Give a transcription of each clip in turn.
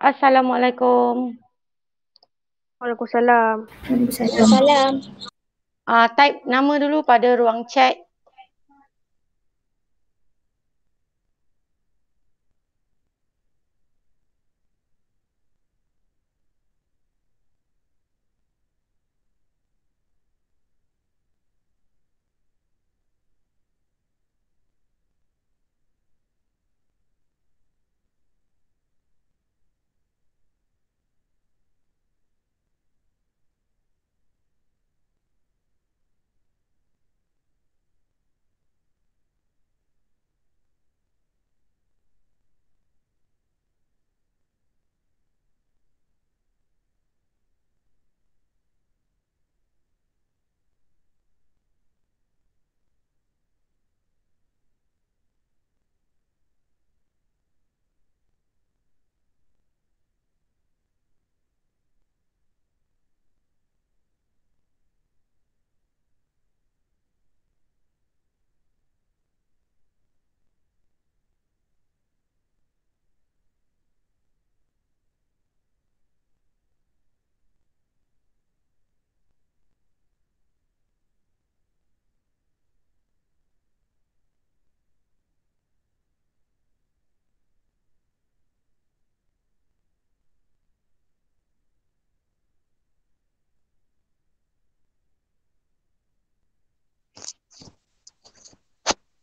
Assalamualaikum. Waalaikumsalam. Salam. Type nama dulu pada ruang chat.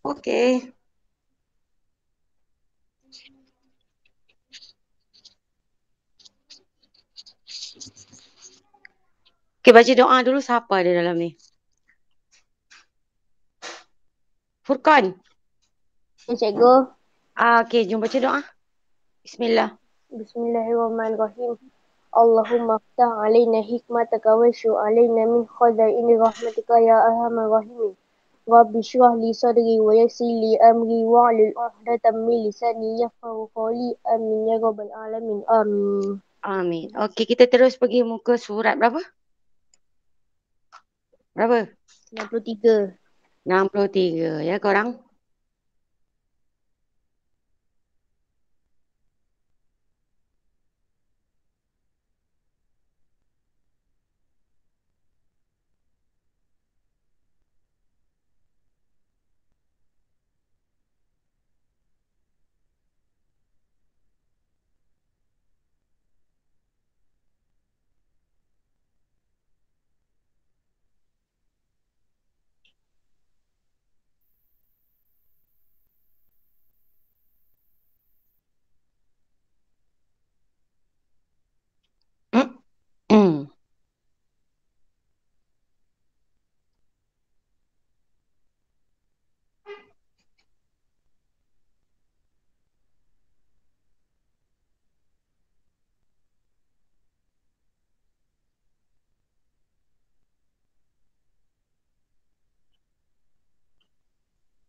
Okey. Okey, baca doa dulu. Siapa ada dalam ni? Furqan. Ya, cikgu. Okey, jom baca doa. Bismillah. Bismillahirrahmanirrahim. Allahumma ftah alaina hikmataka wa syu alaina min khazaini rahmatika ya arhamar rahimin. Rabbi syrah li sadri wa yassir li amri wahlul 'uqdatam min lisani yafqahu qawli. Amin ya rabbal alamin. Amin. Amin. Okey, kita terus pergi muka surat berapa? Berapa? 63. 63 ya korang.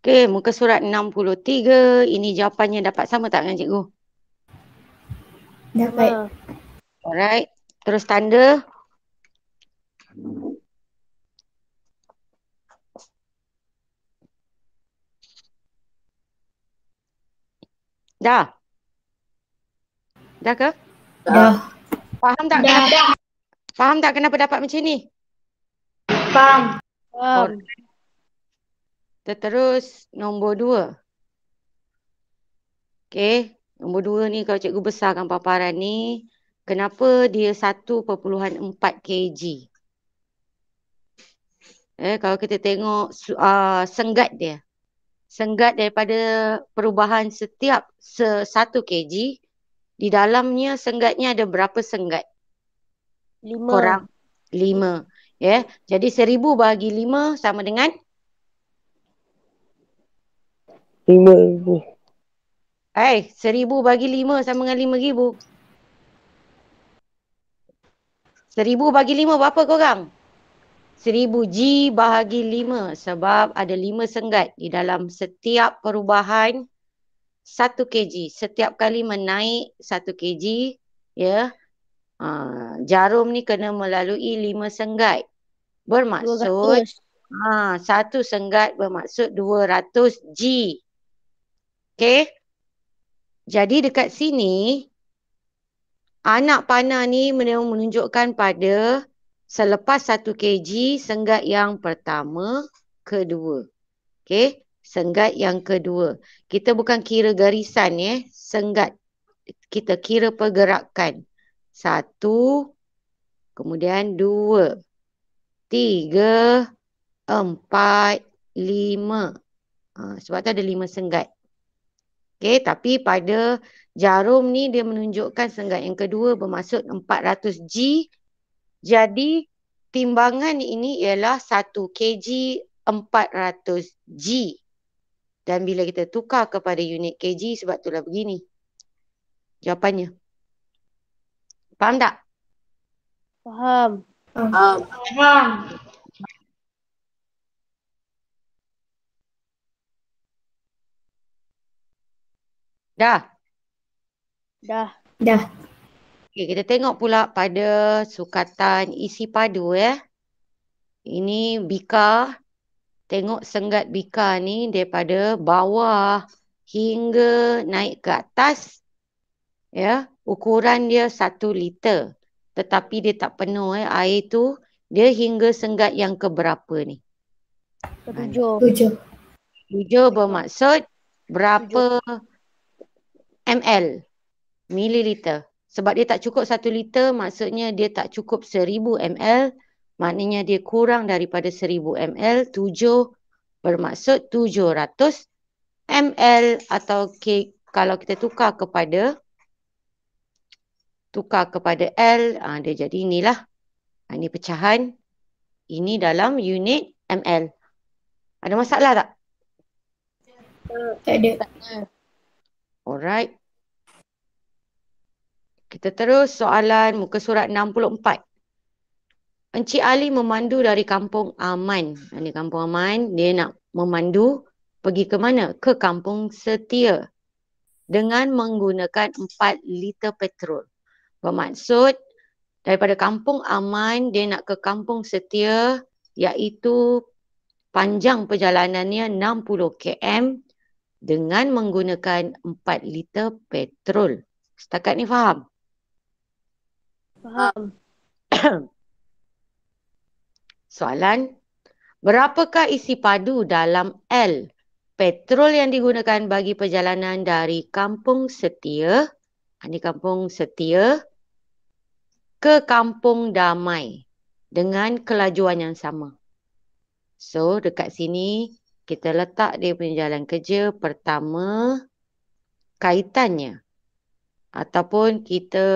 Okey, muka surat 63. Ini jawapannya dapat sama tak dengan cikgu? Dapat. Alright. Terus tanda. Dah? Dah ke? Dah. Faham tak? Dah. Faham tak kenapa dapat macam ni? Faham. Terus nombor 2. Okey, nombor 2 ni kalau cikgu besarkan paparan ni, kenapa dia 1.4 kg? Kalau kita tengok senggat dia. Senggat daripada perubahan setiap 1 kg, di dalamnya senggatnya ada berapa senggat? 5. Korang 5. Ya, jadi 1000 bahagi 5 sama dengan 5,000. 1000 bagi 5 sama dengan 5000. 1000 bagi 5 berapa korang? 1000 G bahagi 5 sebab ada 5 senggat di dalam setiap perubahan 1 kg. Setiap kali menaik 1 kg, ya, jarum ni kena melalui 5 senggat. Bermaksud 1 senggat bermaksud 200 G. Okey. Jadi dekat sini Anak panah ni menunjukkan pada selepas 1 kg senggat yang pertama, kedua. Okey, senggat yang kedua. Kita bukan kira garisan senggat. Kita kira pergerakan. 1, kemudian 2, 3, 4, 5. Sebab tu ada 5 senggat. Okey, tapi pada jarum ni dia menunjukkan senggat yang kedua bermaksud 400 G. Jadi timbangan ini ialah 1 kg 400 G. Dan bila kita tukar kepada unit kg, sebab itulah begini jawapannya. Faham tak? Faham. Faham. Dah. Dah. Dah. Okey, kita tengok pula pada sukatan isi padu Ini bika. Tengok senggat bika ni daripada bawah hingga naik ke atas. Ukuran dia 1 liter. Tetapi dia tak penuh air tu. Dia hingga senggat yang keberapa ni? Ketujuh. 7. 7 bermaksud berapa ml? Mililiter. Sebab dia tak cukup 1 liter, maksudnya dia tak cukup 1000 ml. Maknanya dia kurang daripada 1000 ml. 7 bermaksud 700 ml. Atau kalau kita tukar kepada L, dia jadi inilah. Ini pecahan. Ini dalam unit ml. Ada masalah tak? Tak ada. Alright. Kita terus soalan muka surat 64. Encik Ali memandu dari Kampung Aman. Ini Kampung Aman. Dia nak memandu pergi ke mana? Ke Kampung Setia. Dengan menggunakan 4 liter petrol. Bermaksud daripada Kampung Aman dia nak ke Kampung Setia, iaitu panjang perjalanannya 60 km dengan menggunakan 4 liter petrol. Setakat ni faham? Faham. Soalan, berapakah isi padu dalam L petrol yang digunakan bagi perjalanan dari Kampung Setia, ini Kampung Setia, ke Kampung Damai dengan kelajuan yang sama. So, dekat sini kita letak dia punya jalan kerja. Pertama, kaitannya. Ataupun kita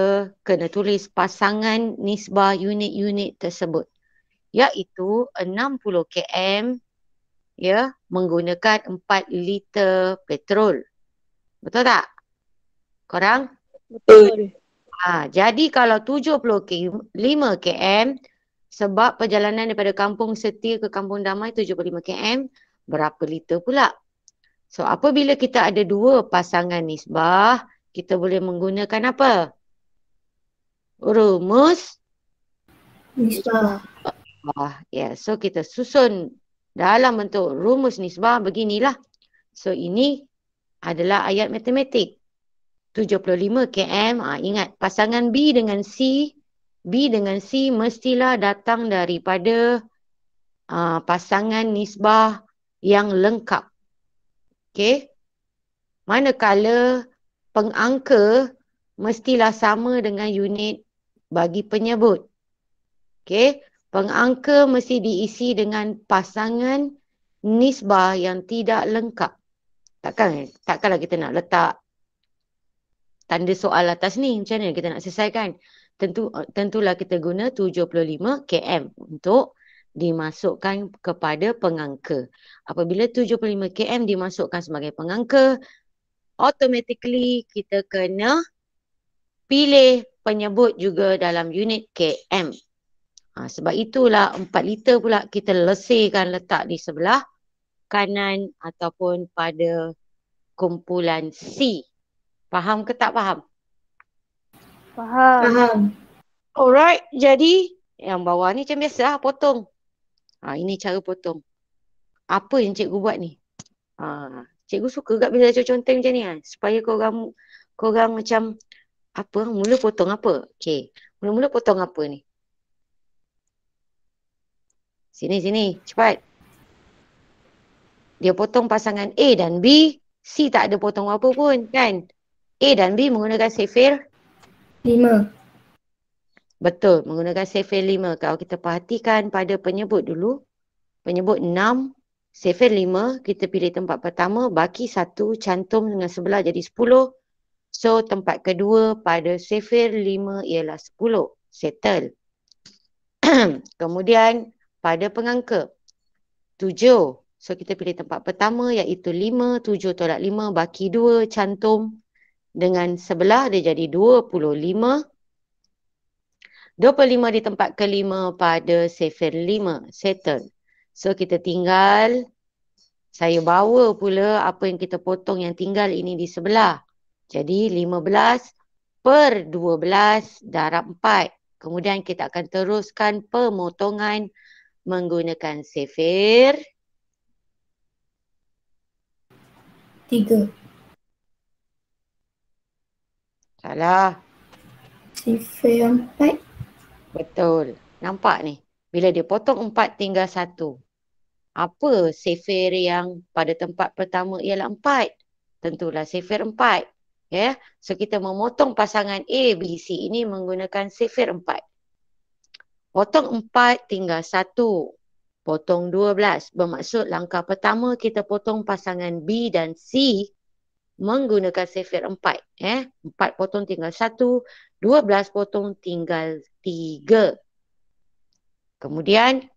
kena tulis pasangan nisbah unit-unit tersebut. Iaitu 60 km menggunakan 4 liter petrol. Betul tak? Korang? Betul. Jadi kalau 75 km, sebab perjalanan daripada Kampung Setia ke Kampung Damai 75 km, berapa liter pula? So apabila kita ada 2 pasangan nisbah, kita boleh menggunakan apa? Rumus Nisbah. So kita susun dalam bentuk rumus nisbah beginilah. So ini adalah ayat matematik. 75 km. Ingat, pasangan B dengan C mestilah datang daripada pasangan nisbah yang lengkap. Okey. Manakala pengangka mestilah sama dengan unit bagi penyebut. Okey. Pengangka mesti diisi dengan pasangan nisbah yang tidak lengkap. Takkanlah kita nak letak tanda soal atas ni. Macam mana kita nak selesaikan? Tentulah kita guna 75 km untuk dimasukkan kepada pengangka. Apabila 75 km dimasukkan sebagai pengangka, automatically kita kena pilih penyebut juga dalam unit km. Sebab itulah 4 liter pula kita lesirkan letak di sebelah kanan ataupun pada kumpulan C. Faham ke tak faham? Faham. Alright, jadi yang bawah ni macam biasa potong. Ini cara potong. Apa yang cikgu buat ni? Cikgu suka kat bila contoh macam ni supaya korang macam Apa? Mula potong apa? Okey. Mula-mula potong apa ni? Sini. Cepat. Dia potong pasangan A dan B. C tak ada potong apa pun kan? A dan B menggunakan sifir 5. betul, menggunakan sifir 5. Kalau kita perhatikan pada penyebut dulu, penyebut 6, sifir 5, kita pilih tempat pertama, baki 1, cantum dengan sebelah jadi 10. So, tempat kedua pada sifir 5 ialah 10. Settle. Kemudian, pada pengangka, 7. So, kita pilih tempat pertama iaitu 5, 7 tolak 5, baki 2, cantum dengan sebelah dia jadi 25. 25 di tempat kelima pada sifir 5. Settle. So, kita tinggal, saya bawa pula apa yang kita potong yang tinggal ini di sebelah. Jadi, 15 per 12 darab 4. Kemudian, kita akan teruskan pemotongan menggunakan sifir 3. Salah. Sifir 4. Betul. Nampak ni? Bila dia potong 4 tinggal 1. Apa sifir yang pada tempat pertama ialah 4? Tentulah sifir 4. Ya. So kita memotong pasangan A, B, C ini menggunakan sifir 4. Potong 4 tinggal 1. Potong 12. Bermaksud langkah pertama kita potong pasangan B dan C menggunakan sifir 4. 4 potong tinggal 1. 12 potong tinggal 3. Kemudian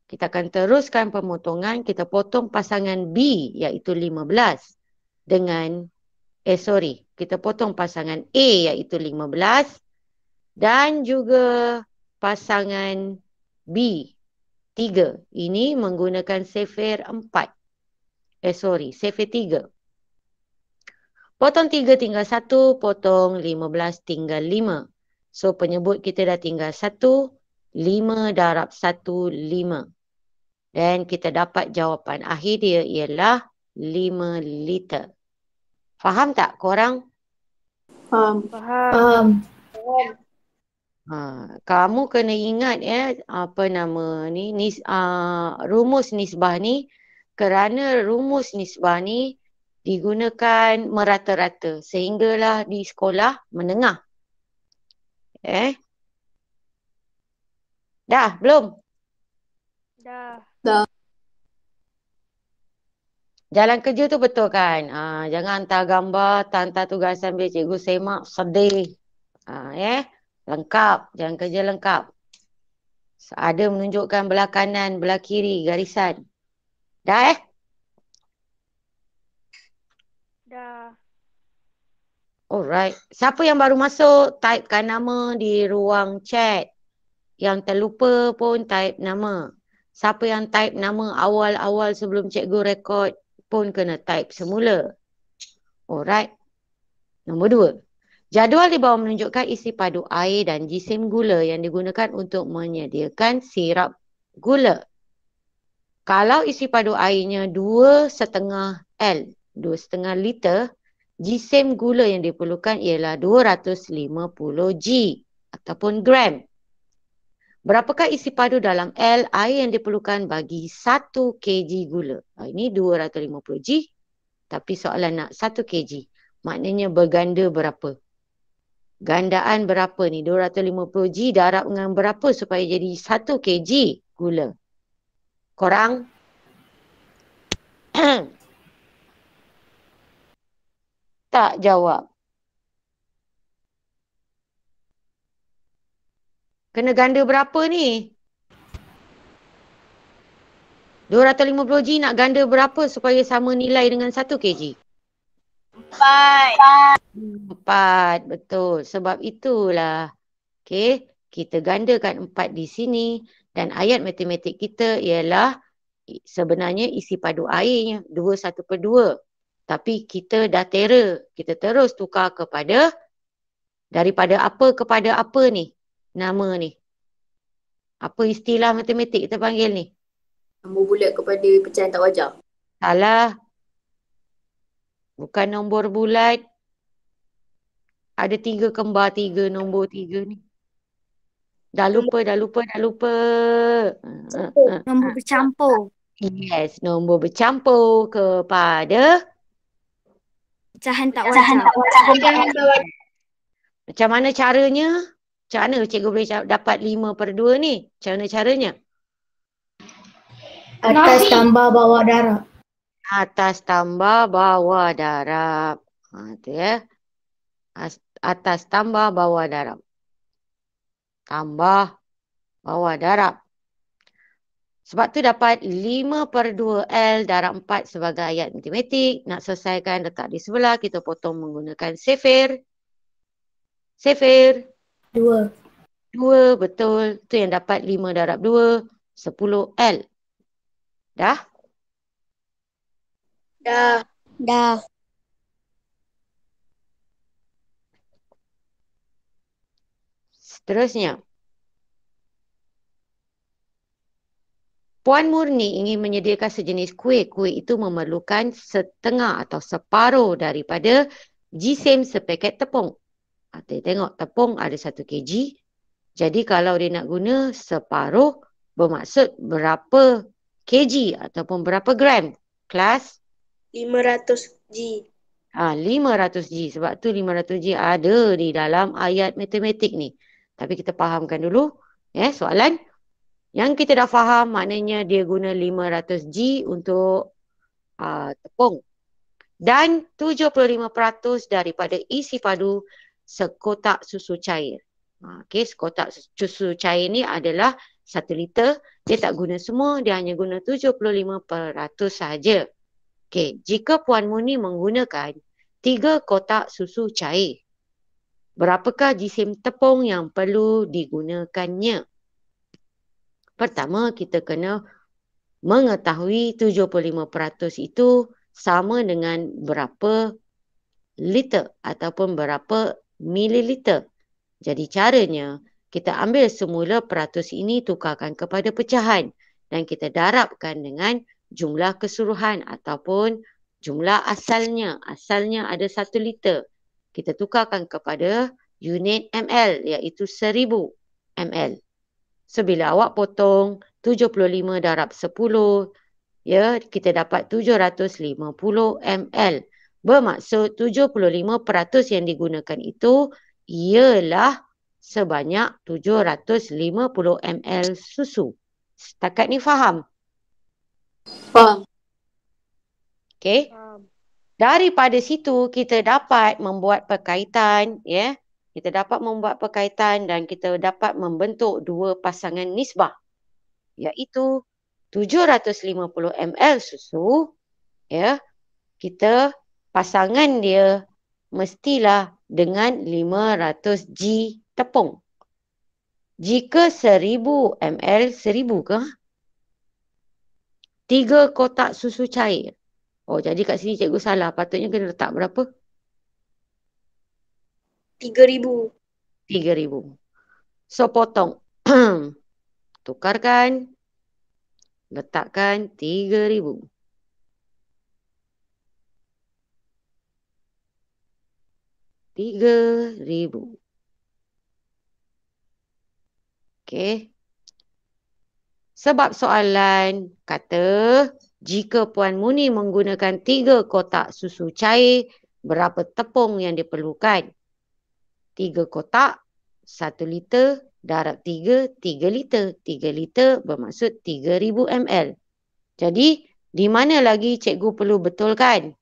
kita akan teruskan pemotongan. Kita potong pasangan B iaitu 15 dengan kita potong pasangan A iaitu 15 dan juga pasangan B 3. Ini menggunakan sifir 4. Sifir 3. Potong 3 tinggal 1, potong 15 tinggal 5. So penyebut kita dah tinggal 1, 5 darab 1, 5. Dan kita dapat jawapan akhir dia ialah 5 liter. Faham tak korang? Faham. Faham. Kamu kena ingat apa nama ni, rumus nisbah ni, kerana rumus nisbah ni digunakan merata-rata sehinggalah di sekolah menengah. Dah belum? Dah. Jalan kerja tu betul kan? Jangan hantar gambar, hantar tugasan biar cikgu semak, sedih. Lengkap, jalan kerja lengkap. Ada menunjukkan belah kanan, belah kiri, garisan. Dah Dah. Alright. Siapa yang baru masuk, typekan nama di ruang chat. Yang terlupa pun type nama. Siapa yang type nama awal-awal sebelum cikgu rekod pun kena type semula. Alright. Nombor 2. Jadual di bawah menunjukkan isi padu air dan jisim gula yang digunakan untuk menyediakan sirap gula. Kalau isi padu airnya 2,5 L, 2,5 liter, jisim gula yang diperlukan ialah 250 G ataupun gram. Berapakah isi padu dalam L air yang diperlukan bagi 1 kg gula? Ini 250 G, tapi soalan nak 1 kg. Maknanya berganda berapa? Gandaan berapa ni? 250 G darab dengan berapa supaya jadi 1 kg gula? Korang? Tak jawab. Kena ganda berapa ni? 250 G nak ganda berapa supaya sama nilai dengan 1 kg? 4. Betul. Sebab itulah. Okey. Kita gandakan 4 di sini. Dan ayat matematik kita ialah sebenarnya isi padu airnya 2/1/2. Tapi kita dah tera. Kita terus tukar kepada daripada apa kepada apa ni? Nama ni. Apa istilah matematik kita panggil ni? Nombor bulat kepada pecahan tak wajar. Salah. Bukan nombor bulat. Ada 3 kembar 3, nombor 3 ni. Dah lupa. Nombor bercampur. Yes, nombor bercampur kepada Pecahan tak wajar. macam mana caranya? Macam mana cikgu boleh dapat 5/2 ni? Macam mana caranya? Atas tambah bawah darab. Atas tambah bawah darab. Tu ya. Atas tambah bawah darab. Tambah bawah darab. Sebab tu dapat 5/2 L darab 4 sebagai ayat matematik. Nak selesaikan letak di sebelah. Kita potong menggunakan sifir. Sifir. 2. 2, betul. Tu yang dapat 5 darab 2, 10 L. Dah? Dah. Seterusnya. Puan Murni ingin menyediakan sejenis kuih. Kuih itu memerlukan setengah atau separuh daripada jisim sepaket tepung. Kita tengok tepung ada 1 kg. Jadi kalau dia nak guna separuh, bermaksud berapa kg ataupun berapa gram? Kelas? 500 G. 500 G. Sebab tu 500 G ada di dalam ayat matematik ni. Tapi kita fahamkan dulu. Soalan. Yang kita dah faham maknanya dia guna 500 G untuk tepung. Dan 75% daripada isi padu sekotak susu cair. Sekotak susu cair ni adalah 1 liter. Dia tak guna semua. Dia hanya guna 75% sahaja. Jika Puan Murni menggunakan 3 kotak susu cair, berapakah jisim tepung yang perlu digunakannya? Pertama, kita kena mengetahui 75% itu sama dengan berapa liter ataupun berapa mililiter. Jadi caranya, kita ambil semula peratus ini tukarkan kepada pecahan dan kita darabkan dengan jumlah keseluruhan ataupun jumlah asalnya. Asalnya ada 1 liter. Kita tukarkan kepada unit ml iaitu 1000 ml. So, bila awak potong 75 darab 10, kita dapat 750 ml. Bermaksud 75% yang digunakan itu ialah sebanyak 750 ml susu. Setakat ni faham? Faham. Daripada situ kita dapat membuat perkaitan, Kita dapat membuat perkaitan dan kita dapat membentuk 2 pasangan nisbah. Iaitu 750 ml susu, kita pasangan dia mestilah dengan 500 G tepung. Jika 1000 ml, 1000 ke? 3 kotak susu cair. Jadi kat sini cikgu salah. Patutnya kena letak berapa? 3000. 3000. So, potong. Tukarkan. Letakkan 3000. Sebab soalan kata, jika Puan Murni menggunakan 3 kotak susu cair, berapa tepung yang diperlukan? 3 kotak, 1 liter, darab 3, 3 liter. 3 liter bermaksud 3000 ml. Jadi, di mana lagi cikgu perlu betulkan?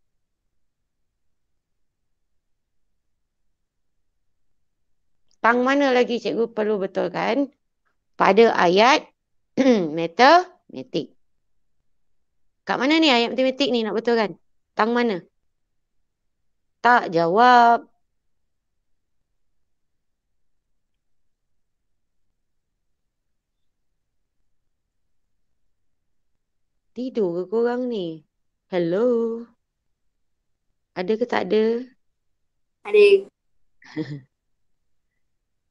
Tang mana lagi cikgu perlu betulkan? Pada ayat matematik. Kat mana ni ayat matematik ni nak betulkan? Tang mana? Tak jawab. Tidur ke korang ni? Hello? Ada ke tak ada? Ada.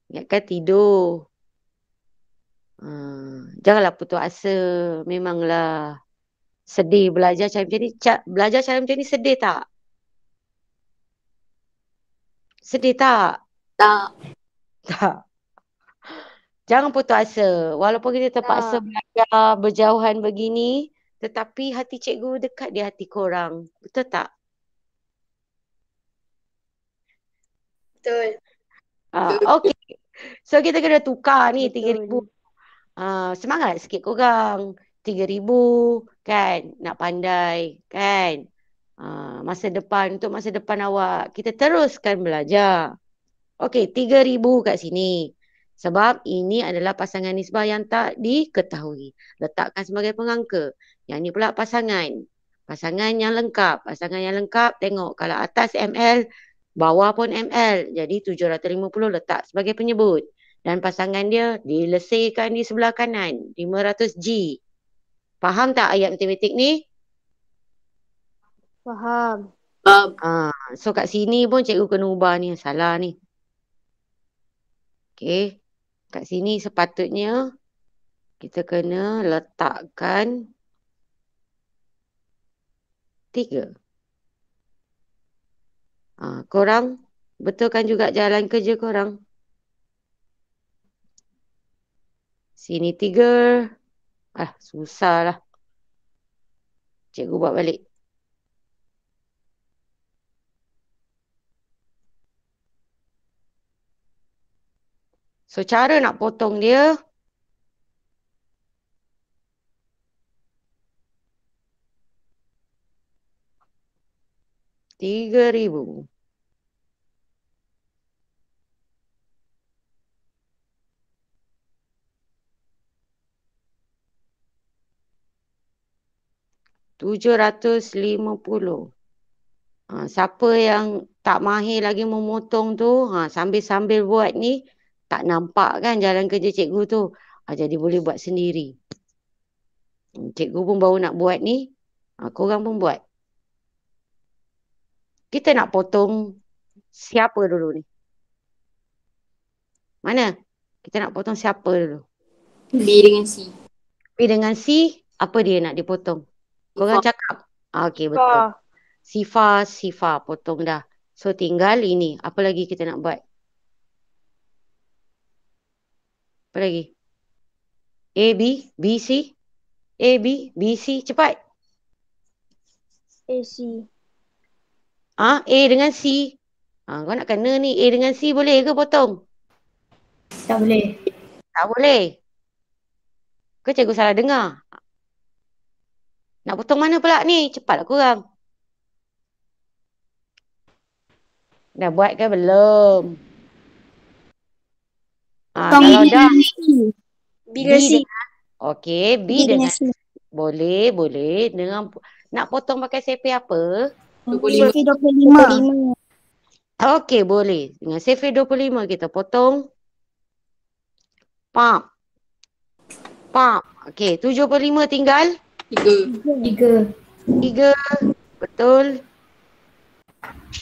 Ingatkan tidur. Janganlah putus asa. Memanglah sedih belajar macam ni. Belajar macam ni sedih tak? Sedih tak? Tak. Tak. Jangan putus asa. Walaupun kita terpaksa Tak. belajar berjauhan begini, tetapi hati cikgu dekat di hati korang. Betul tak? Betul. Okey. So kita kena tukar ni Betul. 3,000. Semangat sikit korang. 3,000 kan. Nak pandai kan. Masa depan, untuk masa depan awak. Kita teruskan belajar. Okey, 3,000 kat sini. Sebab ini adalah pasangan nisbah yang tak diketahui. Letakkan sebagai pengangka. Yang ni pula pasangan. Pasangan yang lengkap. Pasangan yang lengkap tengok. Kalau atas ML, bawah pun ML. Jadi 750 letak sebagai penyebut. Dan pasangan dia dilesirkan di sebelah kanan. 500G. Faham tak ayat matematik ni? Faham. So kat sini pun cikgu kena ubah ni. Salah ni. Okey. Kat sini sepatutnya kita kena letakkan 3. Korang betulkan juga jalan kerja korang. Sini 3. Susah lah. Cikgu buat balik. So cara nak potong dia. RM3,000. RM750. Siapa yang tak mahir lagi memotong tu, sambil-sambil buat ni, tak nampak kan jalan kerja cikgu tu. Jadi boleh buat sendiri. Cikgu pun baru nak buat ni. Korang pun buat. Kita nak potong siapa dulu ni? Mana? Kita nak potong siapa dulu? B dengan C. B dengan C, apa dia nak dipotong? Korang cakap. Okey, betul. Sifar potong dah. So tinggal ini. Apa lagi kita nak buat? Apa lagi? A, B, B, C. A, B, B, C. Cepat. AC. A dengan C. Kau nak kena ni. A dengan C boleh ke potong? Tak boleh. Tak boleh. Ke cikgu salah dengar? Nak potong mana pula ni? Cepatlah korang. Dah buat ke belum? Kalau dah. B dengan C. Okey, B dengan C. Boleh. Dengan nak potong pakai sefe apa? 25. Okey, boleh. Dengan sefe 25 kita potong. Pam. Okey, 75 tinggal? 3. 3. Betul.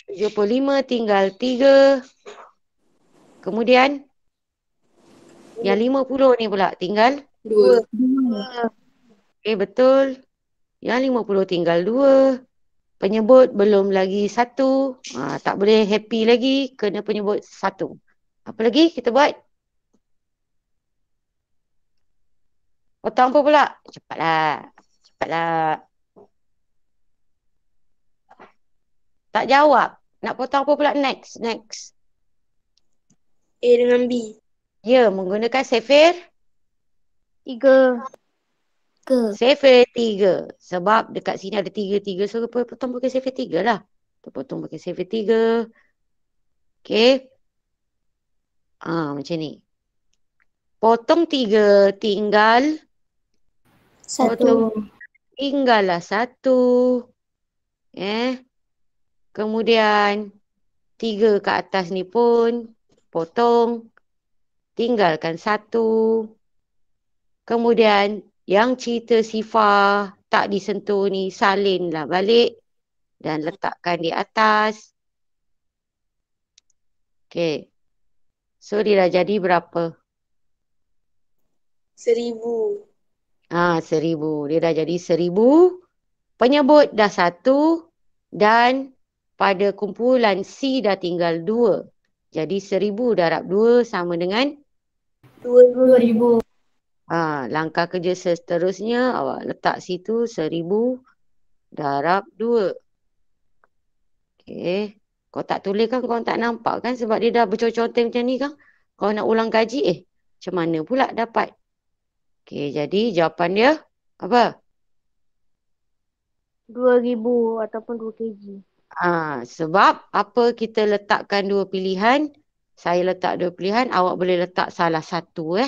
75 tinggal 3. Kemudian yang 50 ni pula tinggal 2. Okey, betul. Yang 50 tinggal 2. Penyebut belum lagi 1. Tak boleh happy lagi. Kena penyebut 1. Apa lagi kita buat? Potong apa pula? Cepatlah. Tak jawab. Nak potong apa pula next? A dengan B. Ya, menggunakan sefir 3. Sefir 3. Sebab dekat sini ada 3. So, potong pakai sefir 3 lah. Kita potong pakai sefir 3. Okey. Macam ni. Potong 3. Tinggal 1. Tinggallah 1. Kemudian 3 ke atas ni pun potong. Tinggalkan 1. Kemudian yang cerita sifar tak disentuh ni salinlah balik dan letakkan di atas. Okey. So dia dah jadi berapa? 1,000. 1,000. Dia dah jadi 1,000. Penyebut dah 1 dan pada kumpulan C dah tinggal 2. Jadi 1000 darab 2 sama dengan 2000. langkah kerja seterusnya awak letak situ 1000 darab 2. Okey. Kau tak tulis kan kau tak nampak kan sebab dia dah bercocok-cocok macam ni kan. Kau nak ulang kaji macam mana pula dapat? Okey, jadi jawapan dia apa? 2000 ataupun 2 kg. Sebab apa kita letakkan dua pilihan? Saya letak dua pilihan, awak boleh letak salah satu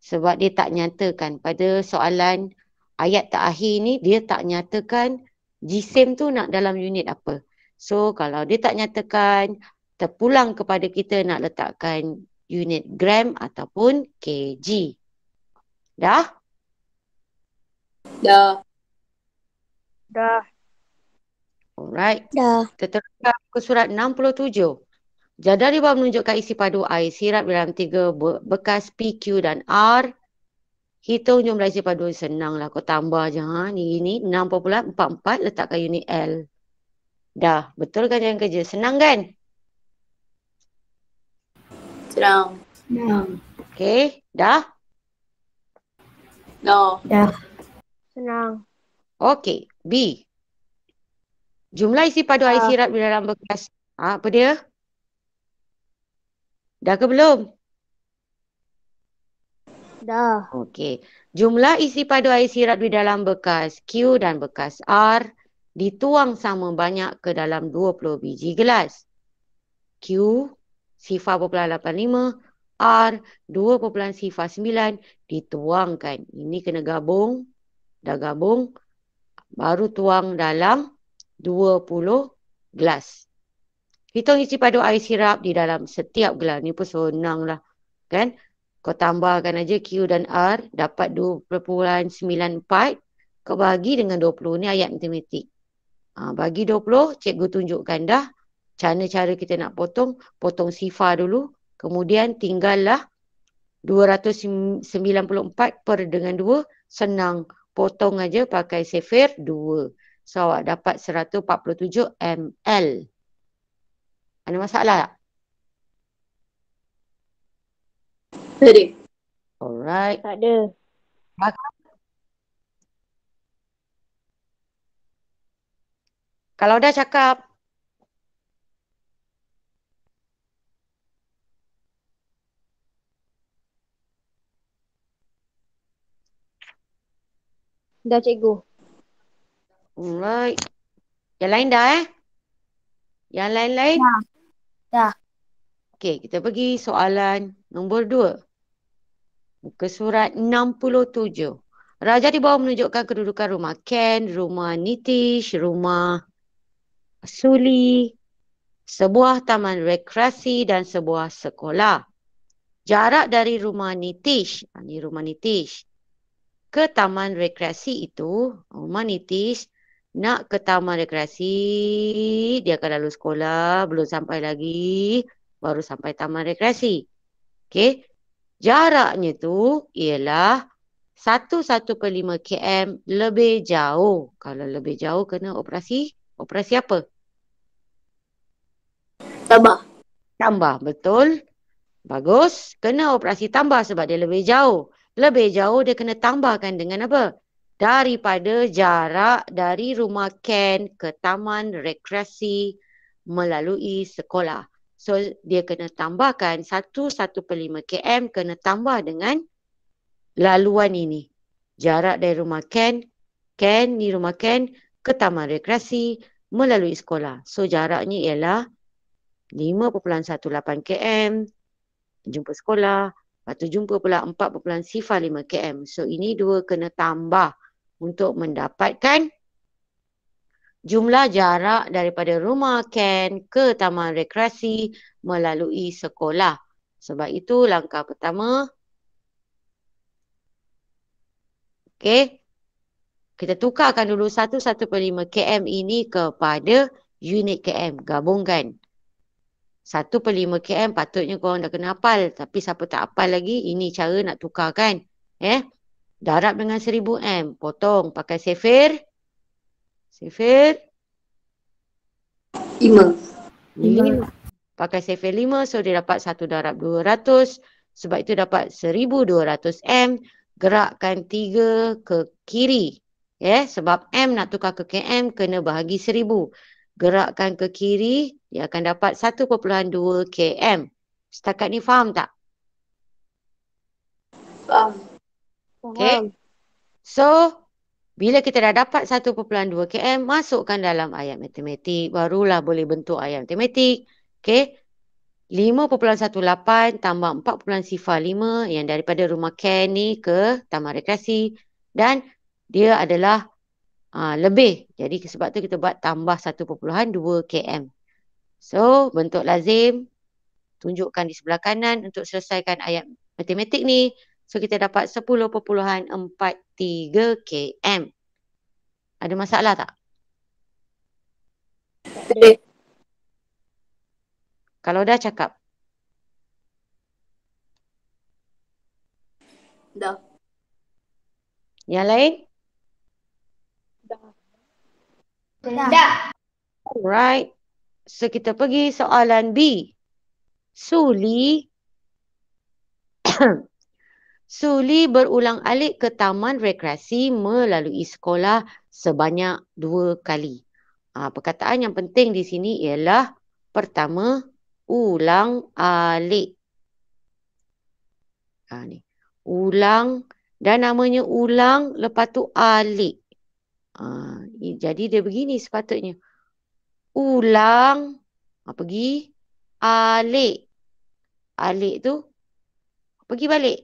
sebab dia tak nyatakan pada soalan ayat terakhir ni dia tak nyatakan jisim tu nak dalam unit apa. So kalau dia tak nyatakan, terpulang kepada kita nak letakkan unit gram ataupun kg. Dah? Dah. Dah. Alright. Dah. Kita teruskan ke surat 67. Jadual di bawah menunjukkan isi padu air sirap dalam 3 bekas P, Q dan R. Hitung jumlah isi padu. Senanglah kau tambah je. Ni 6.44 letakkan unit L. Dah, betul kan jangan kerja? Senang kan? Senang. Okey, dah? Dah. Senang. Okey, B. Jumlah isi padu air sirap di dalam bekas. Apa dia? Dah ke belum? Dah. Okey. Jumlah isi padu air sirap di dalam bekas Q dan bekas R dituang sama banyak ke dalam 20 biji gelas. Q 0.85, R 2.09 dituangkan. Ini kena gabung. Dah gabung. Baru tuang dalam 20 gelas. Hitung isi padu air sirap di dalam setiap gelas. Ni pun senang lah. Kan? Kau tambahkan aja Q dan R dapat 2.94. Kau bagi dengan 20. Ni ayat matematik. Bagi 20, cikgu tunjukkan dah cara kita nak potong. Potong sifar dulu. Kemudian tinggallah 294 per dengan 2. Senang. Potong aja pakai sifir 2. So awak dapat 147 ml. Ada masalah tak? Tak ada. Alright. Tak ada. Kalau dah cakap. Dah cikgu. Alright. Yang lain dah Yang lain-lain? Dah. Okey, kita pergi soalan nombor 2. Muka surat 67. Raja di bawah menunjukkan kedudukan rumah Ken, rumah Nitish, rumah Suli, sebuah taman rekreasi dan sebuah sekolah. Jarak dari rumah Nitish, ini rumah Nitish, ke taman rekreasi itu, rumah Nitish nak ke taman rekreasi, dia akan lalu sekolah, belum sampai lagi, baru sampai taman rekreasi. Okey. Jaraknya tu ialah 1.5 km lebih jauh. Kalau lebih jauh kena operasi. Operasi apa? Tambah. Betul. Bagus. Kena operasi tambah sebab dia lebih jauh. Lebih jauh dia kena tambahkan dengan apa? Daripada jarak dari rumah Ken ke taman rekreasi melalui sekolah. So, dia kena tambahkan 1.5 km kena tambah dengan laluan ini. Jarak dari rumah Ken ni rumah Ken ke taman rekreasi melalui sekolah. So, jaraknya ialah 5.18 km. Jumpa sekolah. Lepas tu jumpa pula 4.05 km. So, ini dua kena tambah untuk mendapatkan jumlah jarak daripada rumah Ken ke taman rekreasi melalui sekolah. Sebab itu langkah pertama. Okey. Kita tukarkan dulu 1.5 km ini kepada unit km. Gabungkan. 1/5 km patutnya korang dah kena hafal. Tapi siapa tak hafal lagi, ini cara nak tukarkan. Darab dengan 1000 M. Potong pakai sifir. Sifir. 5. 5. Pakai Cephei 5, so dia dapat 1 darab 200. Sebab itu dapat 1200 M. Gerakkan 3 ke kiri. Sebab M nak tukar ke km, kena bahagi 1000. Gerakkan ke kiri, dia akan dapat 1.2 km. Setakat ni faham tak? Faham. Okay. So, bila kita dah dapat 1.2 km, masukkan dalam ayat matematik. Barulah boleh bentuk ayat matematik. Okay. 5.18 tambah 4.05 yang daripada rumah Ken ni ke taman rekreasi. Dan dia adalah lebih. Jadi sebab tu kita buat tambah 1.2 km. So, bentuk lazim. Tunjukkan di sebelah kanan untuk selesaikan ayat matematik ni. So, kita dapat 10.43 km. Ada masalah tak? Baik. Kalau dah cakap. Dah. Yang lain? Dah. Alright. So, kita pergi soalan B. Suli berulang-alik ke taman rekreasi melalui sekolah sebanyak 2 kali. Perkataan yang penting di sini ialah pertama, ulang-alik. Ni. Ulang dan namanya ulang, lepas tu alik. Jadi dia begini sepatutnya. Ulang, pergi, alik. Alik tu, pergi balik.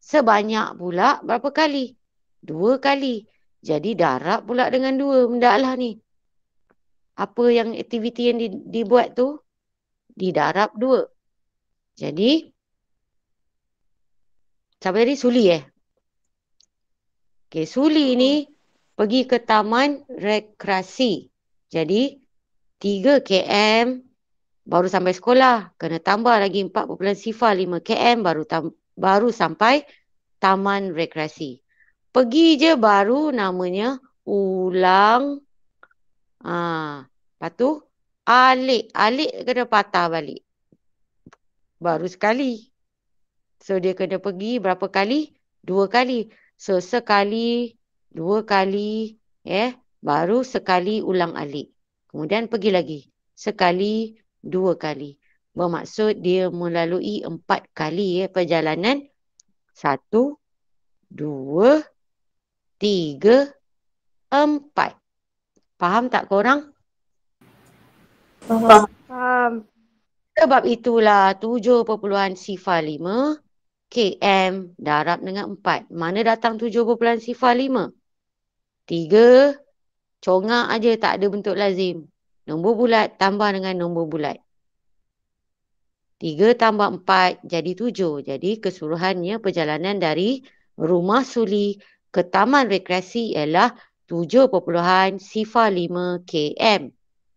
Sebanyak pula berapa kali? 2 kali. Jadi darab pula dengan 2. Mendaklah ni. Apa yang aktiviti yang dibuat tu? Didarab 2. Jadi, siapa tadi? Suli Okay, Suli ni pergi ke taman rekreasi. Jadi, 3 km baru sampai sekolah. Kena tambah lagi 4.05 km baru sampai taman rekreasi. Pergi je baru namanya ulang. Lepas tu alik. Alik kena patah balik. Baru sekali. So dia kena pergi berapa kali? 2 kali. So sekali, 2 kali, baru sekali ulang alik. Kemudian pergi lagi. Sekali, 2 kali. Bermaksud dia melalui 4 kali perjalanan. 1, 2, 3, 4. Faham tak korang? Faham. Sebab itulah 7.05 km darab dengan 4. Mana datang 7.05? 3. Congak aja, tak ada bentuk lazim. Nombor bulat tambah dengan nombor bulat. 3 tambah 4 jadi 7. Jadi keseluruhannya perjalanan dari rumah Suli ke taman rekreasi ialah 7.05 km.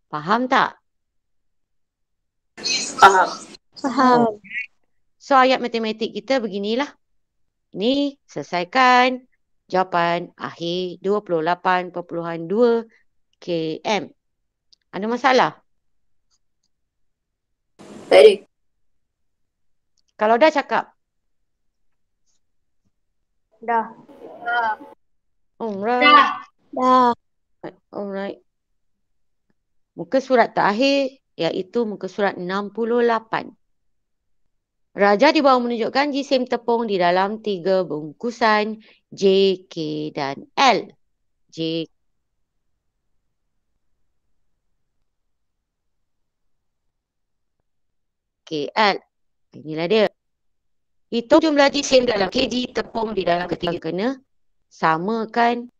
Faham tak? Faham. So ayat matematik kita beginilah. Ini selesaikan jawapan akhir 28.2 km. Ada masalah? Baik. Kalau dah cakap. Dah. Alright. Dah. Alright. Muka surat terakhir iaitu muka surat 68. Raja di bawah menunjukkan jisim tepung di dalam 3 bungkusan J, K dan L. J, K, L. Inilah dia. Hitung jumlah jisim dalam kg tepung di dalam ketiga kena samakan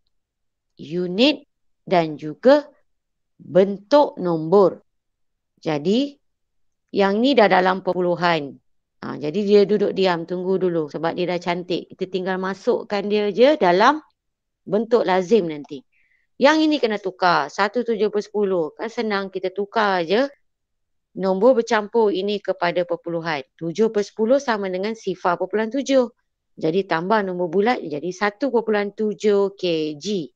unit dan juga bentuk nombor. Jadi, yang ni dah dalam perpuluhan. Jadi dia duduk diam, tunggu dulu sebab dia dah cantik. Kita tinggal masukkan dia je dalam bentuk lazim nanti. Yang ini kena tukar. 1/7/10. Kan senang kita tukar je. Nombor bercampur ini kepada perpuluhan. 7/10 sama dengan 0.7. Jadi tambah nombor bulat jadi 1.7 kg.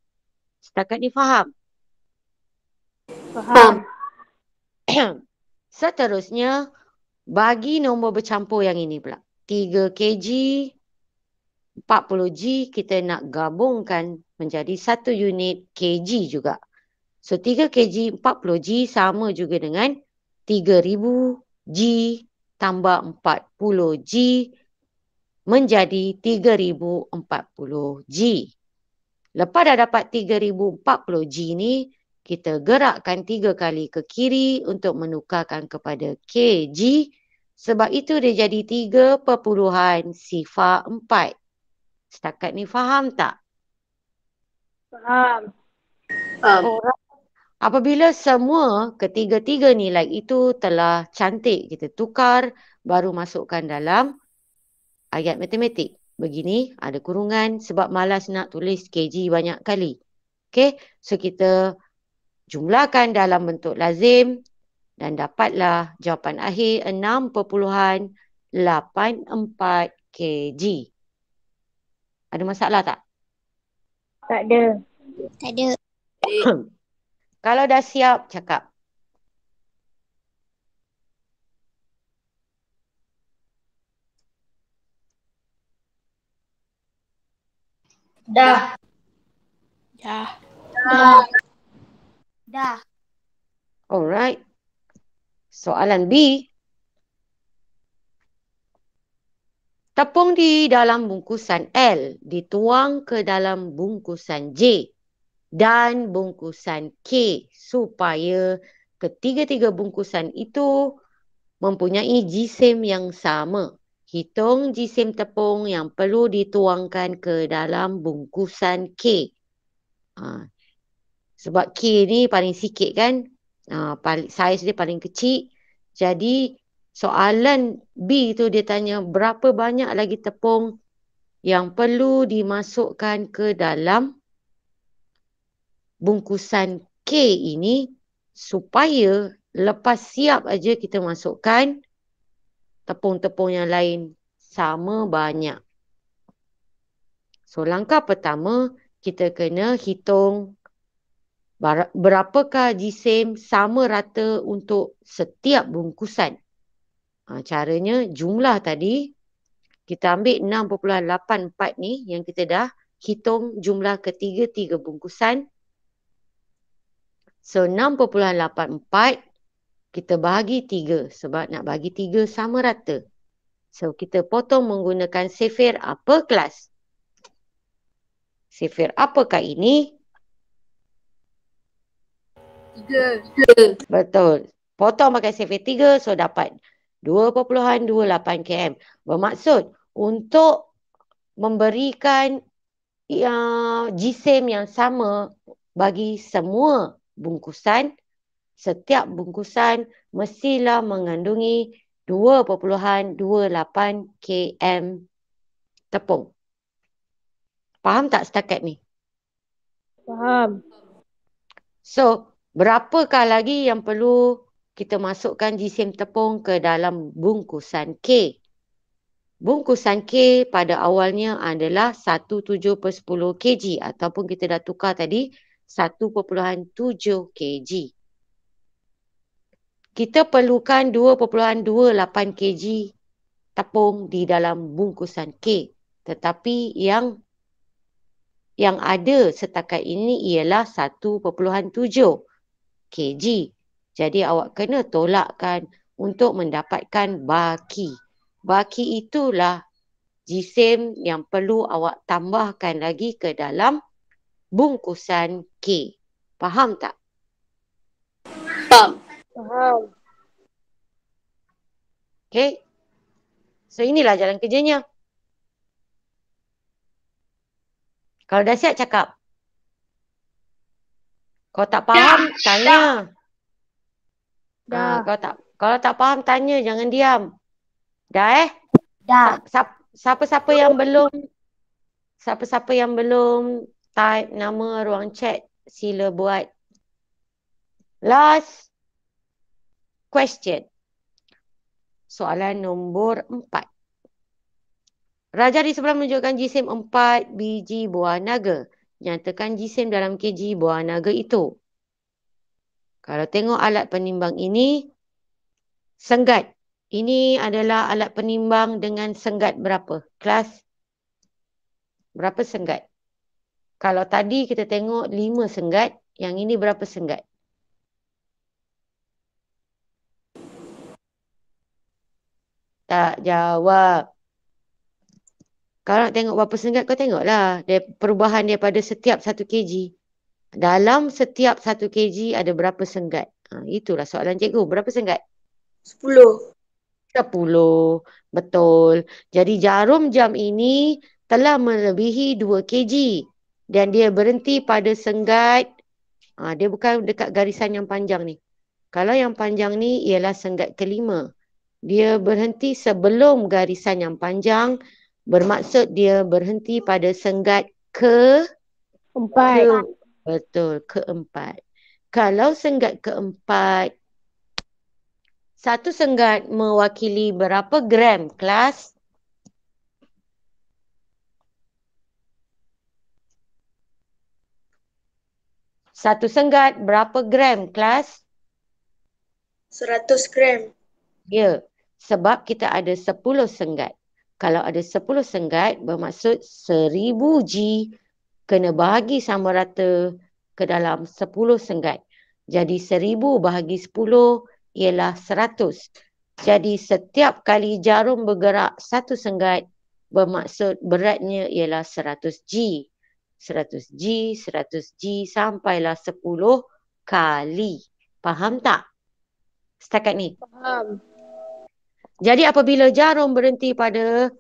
Setakat ni faham? Faham. Seterusnya, bagi nombor bercampur yang ini pula. 3 kg, 40G, kita nak gabungkan menjadi 1 unit kg juga. So, 3 kg 40G sama juga dengan 3000 G tambah 40G menjadi 3040 G. Lepas dah dapat 3040 G ni, kita gerakkan 3 kali ke kiri untuk menukarkan kepada kg. Sebab itu dia jadi 3.04. Setakat ni faham tak? Faham. Orang apabila semua ketiga-tiga nilai itu telah cantik, kita tukar, baru masukkan dalam ayat matematik. Begini, ada kurungan sebab malas nak tulis kg banyak kali. Okey, so kita jumlahkan dalam bentuk lazim dan dapatlah jawapan akhir 6.84 kg. Ada masalah tak? Tak ada. Tak ada. Kalau dah siap, cakap. Dah. Dah. Dah. Dah. Alright. Soalan B. Tepung di dalam bungkusan L dituang ke dalam bungkusan J dan bungkusan K supaya ketiga-tiga bungkusan itu mempunyai jisim yang sama. Hitung jisim tepung yang perlu dituangkan ke dalam bungkusan K. Sebab K ni paling sikit kan. Saiz dia paling kecil. Jadi soalan B tu dia tanya berapa banyak lagi tepung yang perlu dimasukkan ke dalam bungkusan K ini supaya lepas siap aja kita masukkan tepung-tepung yang lain sama banyak. So langkah pertama kita kena hitung berapakah jisim sama rata untuk setiap bungkusan. Caranya jumlah tadi kita ambil 6.84 ni yang kita dah hitung jumlah ketiga-tiga bungkusan. So 6.84 kita bahagi 3 sebab nak bagi 3 sama rata. So kita potong menggunakan sifir apa kelas? Sifir apakah ini? 3. Betul. Potong pakai sifir 3 so dapat 2.28 km. Bermaksud untuk memberikan jisim yang sama bagi semua bungkusan, setiap bungkusan mestilah mengandungi 2.28 km tepung. Faham tak setakat ni? Faham. So, berapakah lagi yang perlu kita masukkan jisim tepung ke dalam bungkusan K? Bungkusan K pada awalnya adalah 17/10 kg ataupun kita dah tukar tadi 1.7 kg. Kita perlukan 2.28 kg tepung di dalam bungkusan K. Tetapi yang ada setakat ini ialah 1.7 kg. Jadi awak kena tolakkan untuk mendapatkan baki. Baki itulah jisim yang perlu awak tambahkan lagi ke dalam bungkusan K. Faham tak? Faham. Faham. Okay. So inilah jalan kerjanya. Kalau dah siap cakap. Kalau tak faham, tanya. Dah. Kalau tak faham, tanya. Jangan diam. Dah Dah. Siapa-siapa yang belum type nama ruang chat, sila buat. Last question. Soalan nombor 4. Raja di sebelah menunjukkan jisim 4 biji buah naga. Nyatakan jisim dalam kg buah naga itu. Kalau tengok alat penimbang ini, Senggat. Ini adalah alat penimbang dengan senggat berapa? Kelas? Berapa senggat? Kalau tadi kita tengok 5 senggat, yang ini berapa senggat? Tak jawab. Kalau nak tengok berapa senggat, kau tengoklah. Perubahan daripada setiap 1 kg. Dalam setiap 1 kg ada berapa senggat? Itulah soalan cikgu. Berapa senggat? 10. 10. Betul. Jadi jarum jam ini telah melebihi 2 kg. Dan dia berhenti pada senggat. Dia bukan dekat garisan yang panjang ni. Kalau yang panjang ni ialah senggat kelima. Dia berhenti sebelum garisan yang panjang. Bermaksud dia berhenti pada senggat Empat. betul, keempat. Kalau senggat keempat, satu senggat mewakili berapa gram, kelas? Satu senggat berapa gram, kelas? 100 gram. Ya, sebab kita ada 10 senggat. Kalau ada 10 senggat, bermaksud 1000 G kena bahagi sama rata ke dalam 10 senggat. Jadi 1000 bahagi 10 ialah 100. Jadi setiap kali jarum bergerak 1 senggat, bermaksud beratnya ialah 100 G. 100 G, 100 G sampailah 10 kali. Faham tak? Setakat ni. Faham. Jadi apabila jarum berhenti pada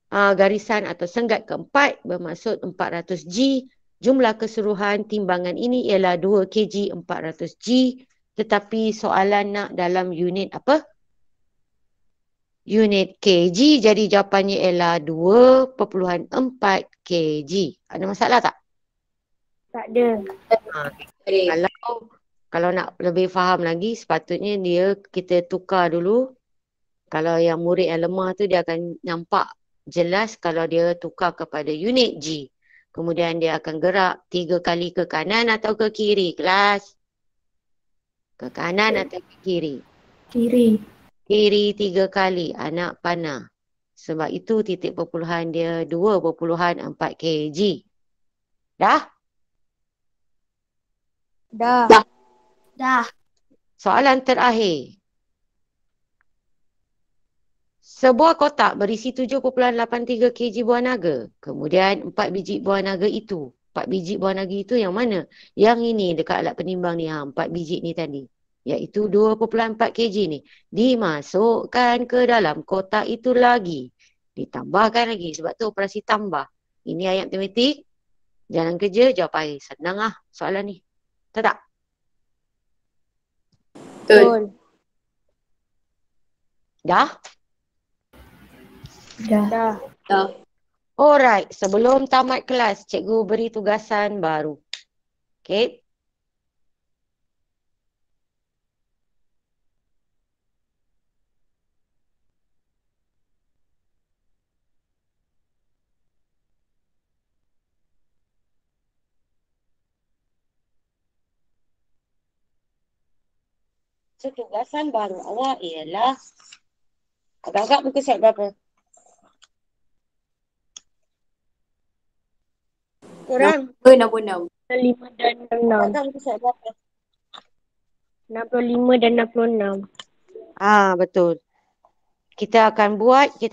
garisan atau senggat keempat, bermaksud 400 G, jumlah keseluruhan timbangan ini ialah 2 kg 400 G, tetapi soalan nak dalam unit apa? Unit kg, jadi jawapannya ialah 2.4 kg. Ada masalah tak? Tak ada. Kalau nak lebih faham lagi, sepatutnya kita tukar dulu. Kalau yang murid yang lemah tu dia akan nampak jelas kalau dia tukar kepada unit G. Kemudian dia akan gerak 3 kali ke kanan atau ke kiri, kelas? Ke kanan atau ke kiri? Kiri. Kiri 3 kali, anak panah. Sebab itu titik perpuluhan dia 2.4 kg. Dah? Dah. Dah. Soalan terakhir. Sebuah kotak berisi 7.83 kg buah naga. Kemudian 4 biji buah naga itu. 4 biji buah naga itu yang mana? Yang ini dekat alat penimbang ni. 4 biji ni tadi. Iaitu 2.4 kg ni. Dimasukkan ke dalam kotak itu lagi. Ditambahkan lagi. Sebab tu operasi tambah. Ini ayat matematik. Jalan kerja, jawab air. Senang lah soalan ni. Tahu tak? Betul. Dah? Dah. Alright, sebelum tamat kelas, cikgu beri tugasan baru. Okay. So, tugasan baru awak ialah agak-agak muka siap berapa? Korang? 66. 65 dan 66. Agak-agak muka siap berapa? 65 dan 66. Betul. Kita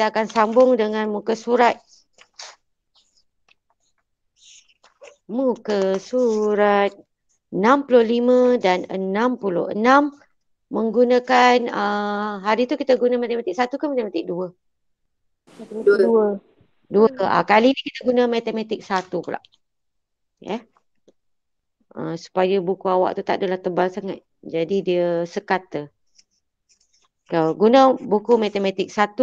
akan sambung dengan muka surat. Muka surat 65 dan 66 menggunakan, hari tu kita guna matematik 1 ke matematik 2? Matematik 2. Kali ni kita guna matematik 1 pula. Supaya buku awak tu tak adalah tebal sangat. Jadi dia sekata. Kau guna buku matematik 1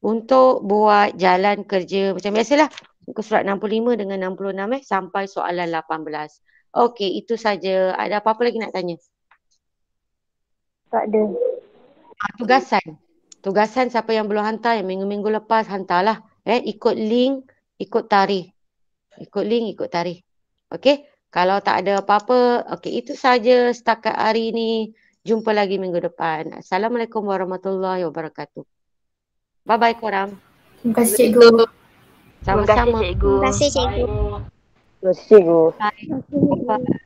untuk buat jalan kerja macam biasalah. Muka surat 65 dengan 66 sampai soalan 18. Okey, itu saja. Ada apa-apa lagi nak tanya? Tak ada. Tugasan. Tugasan siapa yang belum hantar, yang minggu-minggu lepas hantarlah. Ikut link, ikut tarikh. Ikut link, ikut tarikh. Okey? Kalau tak ada apa-apa, okey, itu saja setakat hari ni. Jumpa lagi minggu depan. Assalamualaikum warahmatullahi wabarakatuh. Bye-bye korang. Terima kasih cikgu. Sama-sama. Terima kasih cikgu. Bye. Bye.